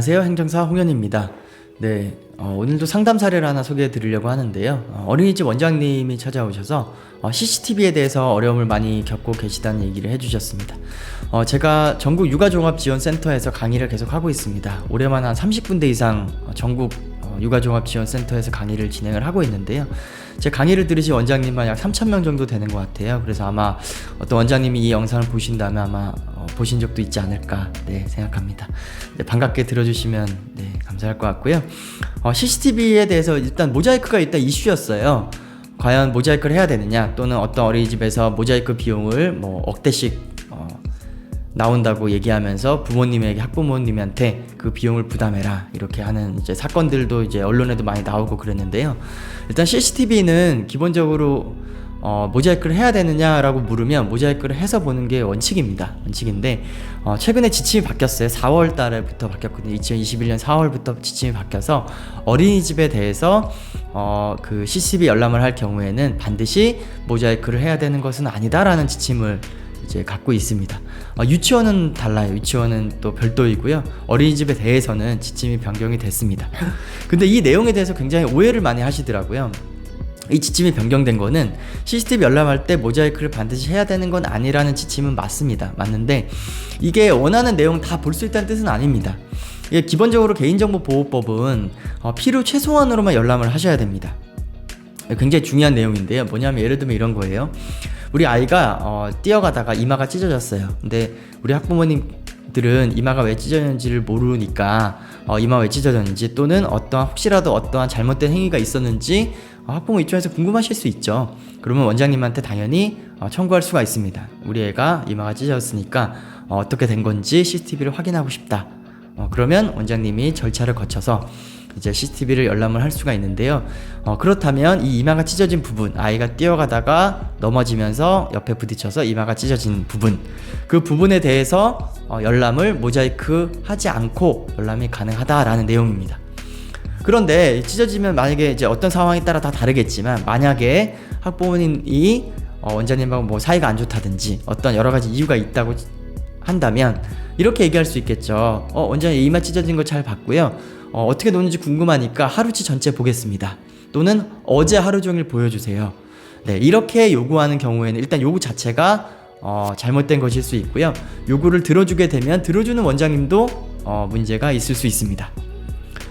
안녕하세요. 행정사 홍현입니다. 네, 오늘도 상담 사례를 하나 소개해 드리려고 하는데요. 어린이집 원장님이 찾아오셔서 CCTV에 대해서 어려움을 많이 겪고 계시다는 얘기를 해주셨습니다. 제가 전국 육아종합지원센터에서 강의를 계속 하고 있습니다. 올해만 한 30군데 이상 전국 육아종합지원센터에서 강의를 진행을 하고 있는데요. 제 강의를 들으신 원장님만 약 3,000명 정도 되는 것 같아요. 그래서 아마 어떤 원장님이 이 영상을 보신다면 아마 보신 적도 있지 않을까 생각합니다. 반갑게 들어주시면 감사할 것 같고요. CCTV에 대해서 일단 모자이크가 일단 이슈였어요. 과연 모자이크를 해야 되느냐, 또는 어떤 어린이집에서 모자이크 비용을 억대씩 나온다고 얘기하면서 부모님에게, 학부모님한테 그 비용을 부담해라, 이렇게 하는 이제 사건들도 이제 언론에도 많이 나오고 그랬는데요. 일단 CCTV는 기본적으로 모자이크를 해야 되느냐라고 물으면 모자이크를 해서 보는 게 원칙입니다. 원칙인데 최근에 지침이 바뀌었어요. 4월 달부터 바뀌었거든요. 2021년 4월부터 지침이 바뀌어서 어린이집에 대해서 그 CCTV 열람을 할 경우에는 반드시 모자이크를 해야 되는 것은 아니다라는 지침을 이제 갖고 있습니다. 유치원은 달라요. 유치원은 또 별도이고요. 어린이집에 대해서는 지침이 변경이 됐습니다. 근데 이 내용에 대해서 굉장히 오해를 많이 하시더라고요. 이 지침이 변경된 거는 CCTV 열람할 때 모자이크를 반드시 해야 되는 건 아니라는 지침은 맞습니다. 맞는데 이게 원하는 내용 다 볼 수 있다는 뜻은 아닙니다. 이게 기본적으로 개인정보보호법은 필요 최소한으로만 열람을 하셔야 됩니다. 굉장히 중요한 내용인데요. 뭐냐면 예를 들면 이런 거예요. 우리 아이가 뛰어가다가 이마가 찢어졌어요. 근데 우리 학부모님들은 이마가 왜 찢어졌는지를 모르니까 이마 왜 찢어졌는지, 또는 혹시라도 어떠한 잘못된 행위가 있었는지 학부모 입장에서 궁금하실 수 있죠. 그러면 원장님한테 당연히 청구할 수가 있습니다. 우리 애가 이마가 찢어졌으니까 어떻게 된 건지 CCTV를 확인하고 싶다. 그러면 원장님이 절차를 거쳐서 이제 CCTV를 열람을 할 수가 있는데요. 그렇다면 이 이마가 찢어진 부분, 아이가 뛰어가다가 넘어지면서 옆에 부딪혀서 이마가 찢어진 부분, 그 부분에 대해서 열람을 모자이크 하지 않고 열람이 가능하다라는 내용입니다. 그런데 찢어지면 만약에 이제 어떤 상황에 따라 다 다르겠지만, 만약에 학부모님이 원장님하고 사이가 안 좋다든지 어떤 여러 가지 이유가 있다고 한다면 이렇게 얘기할 수 있겠죠. 원장님 이마 찢어진 거 잘 봤고요. 어떻게 노는지 궁금하니까 하루치 전체 보겠습니다. 또는 어제 하루 종일 보여주세요. 이렇게 요구하는 경우에는 일단 요구 자체가 잘못된 것일 수 있고요. 요구를 들어주게 되면 들어주는 원장님도 문제가 있을 수 있습니다.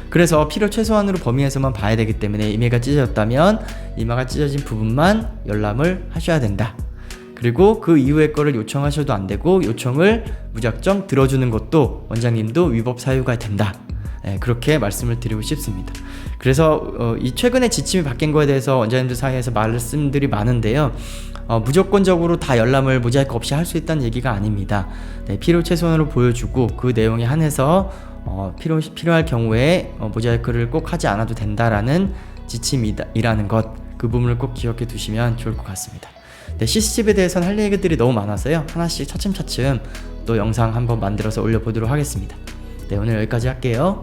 그래서 필요 최소한으로 범위에서만 봐야 되기 때문에 이마가 찢어졌다면 이마가 찢어진 부분만 열람을 하셔야 된다. 그리고 그 이후의 거를 요청하셔도 안 되고, 요청을 무작정 들어주는 것도 원장님도 위법 사유가 된다. 그렇게 말씀을 드리고 싶습니다. 그래서 이 최근에 지침이 바뀐 거에 대해서 원장님들 사이에서 말씀들이 많은데요. 무조건적으로 다 열람을 모자이크 없이 할 수 있다는 얘기가 아닙니다. 필요 최소한으로 보여주고 그 내용에 한해서 필요할 경우에 모자이크를 꼭 하지 않아도 된다라는 지침이라는 것, 그 부분을 꼭 기억해 두시면 좋을 것 같습니다. CCTV에 대해서는 할 얘기들이 너무 많아서요. 하나씩 차츰차츰 또 영상 한번 만들어서 올려보도록 하겠습니다. 오늘 여기까지 할게요.